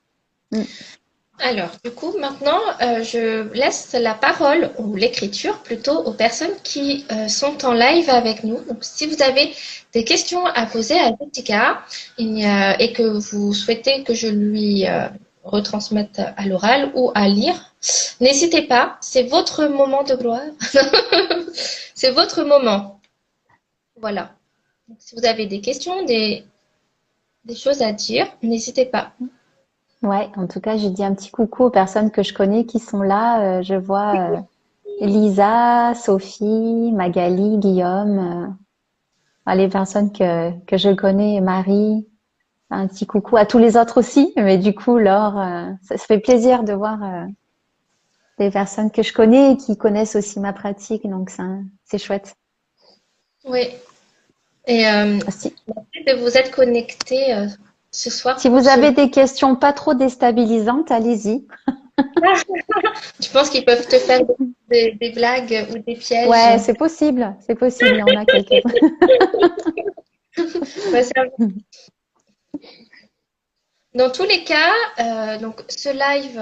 Mm. Alors, du coup, maintenant, je laisse la parole ou l'écriture plutôt aux personnes qui sont en live avec nous. Donc, si vous avez des questions à poser à Jessica et que vous souhaitez que je lui retransmette à l'oral ou à lire, n'hésitez pas. C'est votre moment de gloire. C'est votre moment. Voilà. Donc, si vous avez des questions, des choses à dire, n'hésitez pas. Ouais, en tout cas, je dis un petit coucou aux personnes que je connais qui sont là. Je vois Lisa, Sophie, Magali, Guillaume. Les personnes que je connais, Marie, un petit coucou à tous les autres aussi. Mais du coup, Laure, ça fait plaisir de voir des personnes que je connais et qui connaissent aussi ma pratique. Donc, c'est chouette. Oui. Et Si, merci de vous être connectés ce soir si pour vous ce. avez des questions pas trop déstabilisantes, allez-y. Je pense qu'ils peuvent te faire des blagues ou des pièges. Ouais, c'est possible. C'est possible. Il y en a quelques-uns. Ouais, dans tous les cas, donc ce live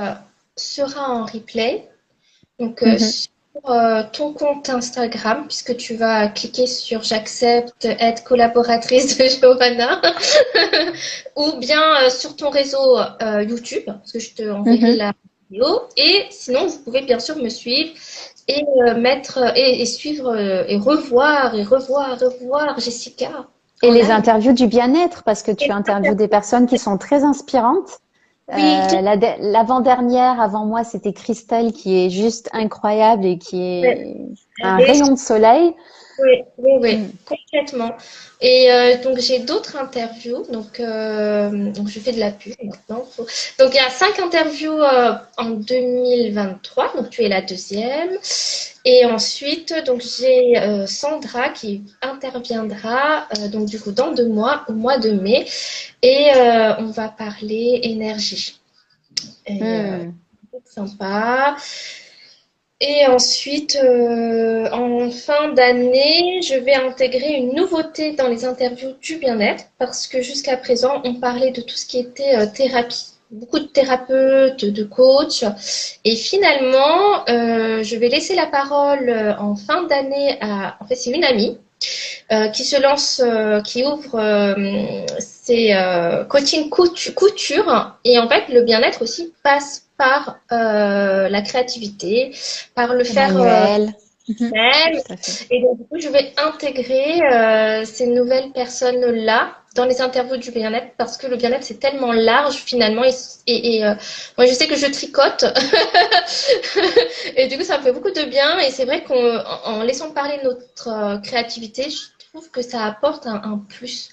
sera en replay. Donc, Mhm. pour ton compte Instagram, puisque tu vas cliquer sur j'accepte être collaboratrice de Giovanna, ou bien sur ton réseau YouTube, parce que je te enverrai Mhm. la vidéo. Et sinon, vous pouvez bien sûr me suivre et mettre et suivre et revoir Jessica Et en les live. interviews du bien-être, parce que tu interviews des personnes qui sont très inspirantes. Oui, L'avant-dernière, avant moi, c'était Christelle, qui est juste incroyable et qui ouais, est un elle est rayon de soleil. oui, oui, oui, Mm. complètement. Et donc j'ai d'autres interviews, donc je fais de la pub maintenant. Donc il y a 5 interviews en 2023, donc tu es la deuxième. Et ensuite, donc j'ai Sandra qui interviendra donc du coup dans 2 mois, au mois de mai, et on va parler énergie. Et Mm. c'est sympa. Et ensuite, en fin d'année, je vais intégrer une nouveauté dans les interviews du bien-être parce que jusqu'à présent, on parlait de tout ce qui était thérapie. Beaucoup de thérapeutes, de coachs. Et finalement, je vais laisser la parole en fin d'année à, en fait, c'est une amie qui se lance, qui ouvre ses coaching couture. Et en fait, le bien-être aussi passe par la créativité, par le faire Emmanuel. Mhm. même. Tout à fait. Et donc, du coup, je vais intégrer ces nouvelles personnes-là dans les interviews du bien-être parce que le bien-être, c'est tellement large finalement. Moi, je sais que je tricote et du coup, ça me fait beaucoup de bien. Et c'est vrai qu'en laissant parler notre créativité, je trouve que ça apporte un plus.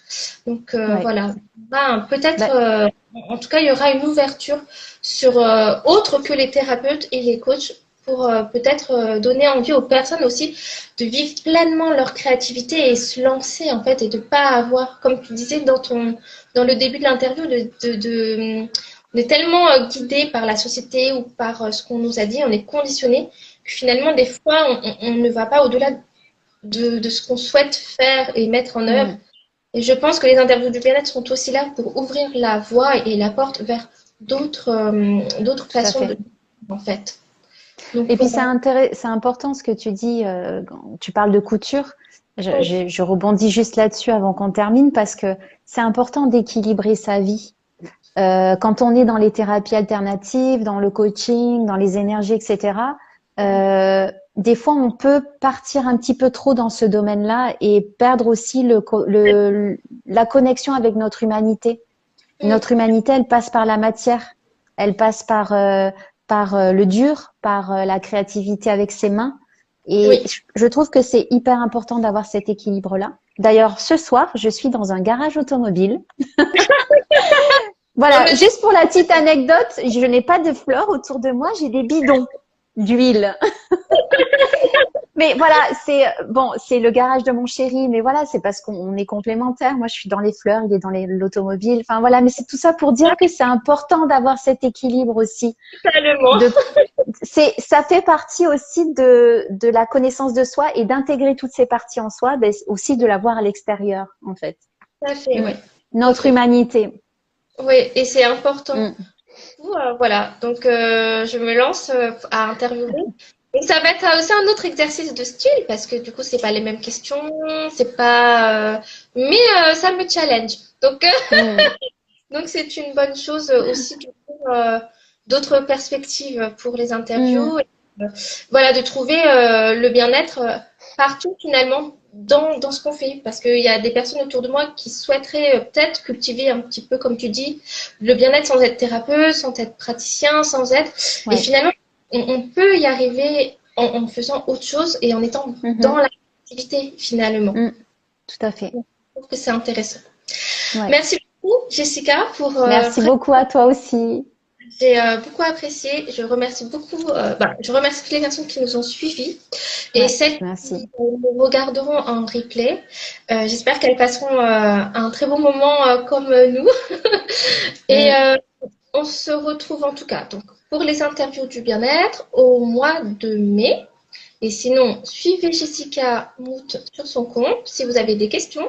Donc Ouais. voilà. Ben, peut-être, Bah, en tout cas, il y aura une ouverture sur autre que les thérapeutes et les coachs pour peut-être donner envie aux personnes aussi de vivre pleinement leur créativité et se lancer en fait et de pas avoir, comme tu disais dans le début de l'interview, on est tellement guidé par la société ou par ce qu'on nous a dit, on est conditionné que finalement des fois on ne va pas au-delà de ce qu'on souhaite faire et mettre en œuvre. mm, Et je pense que les interviews du bien-être sont aussi là pour ouvrir la voie et la porte vers d'autres tout à façons fait. de en fait. Donc Et puis voilà. c'est important ce que tu dis. Quand tu parles de couture. Je rebondis juste là-dessus avant qu'on termine parce que c'est important d'équilibrer sa vie. Quand on est dans les thérapies alternatives, dans le coaching, dans les énergies, etc., des fois, on peut partir un petit peu trop dans ce domaine-là et perdre aussi la connexion avec notre humanité. Mm. Notre humanité, elle passe par la matière, elle passe par le dur, par la créativité avec ses mains. Et Oui. je trouve que c'est hyper important d'avoir cet équilibre-là. D'ailleurs, ce soir, je suis dans un garage automobile. Non, Voilà, mais juste pour la petite anecdote, je n'ai pas de fleurs autour de moi, j'ai des bidons d'huile. Mais voilà, c'est bon, c'est le garage de mon chéri, mais voilà, c'est parce qu'on est complémentaires. Moi, je suis dans les fleurs, il est dans l'automobile. Enfin voilà, mais c'est tout ça pour dire que c'est important d'avoir cet équilibre aussi. totalement. De, ça fait partie aussi de la connaissance de soi et d'intégrer toutes ces parties en soi, ben, aussi de la voir à l'extérieur, en fait. Tout à fait, Mm. ouais. Tout à Notre fait. humanité. Oui, et c'est important. Mm. Voilà, donc je me lance à interviewer. Et ça va être aussi un autre exercice de style parce que du coup, c'est pas les mêmes questions, c'est pas. Mais ça me challenge. Donc, Mm. donc c'est une bonne chose aussi du coup, d'autres perspectives pour les Mm. interviews. Et, voilà, de trouver le bien-être partout finalement dans ce qu'on fait. Parce qu'il y a des personnes autour de moi qui souhaiteraient peut-être cultiver un petit peu, comme tu dis, le bien-être sans être thérapeute, sans être praticien, sans être. Et Ouais. finalement, on peut y arriver en faisant autre chose et en étant dans Mhm. l'activité finalement. Mm. Tout à fait. Je trouve que c'est intéressant. Ouais. Merci beaucoup, Jessica, pour Merci beaucoup à toi aussi. j'ai beaucoup apprécié. Je remercie beaucoup. Je remercie toutes les personnes qui nous ont suivis et Ouais, celles qui merci. nous regarderont en replay. J'espère qu'elles passeront un très bon moment comme nous. Et Mm. on se retrouve en tout cas donc pour les interviews du bien-être au mois de mai. Et sinon, suivez Jessica Mout sur son compte si vous avez des questions.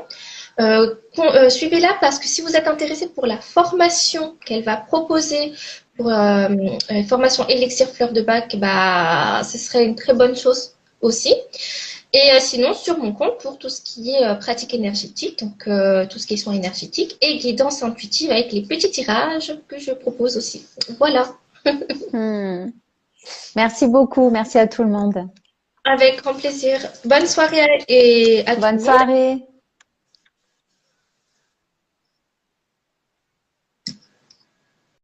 Suivez-la parce que si vous êtes intéressé pour la formation qu'elle va proposer pour formation élixir fleur de bac, bah, ce serait une très bonne chose aussi. Et sinon, sur mon compte, pour tout ce qui est pratique énergétique, donc tout ce qui est soins énergétiques et guidance intuitive avec les petits tirages que je propose aussi. Voilà, Hmm. Merci beaucoup. Merci à tout le monde. avec grand plaisir. Bonne soirée et à tout Bonne le monde. soirée.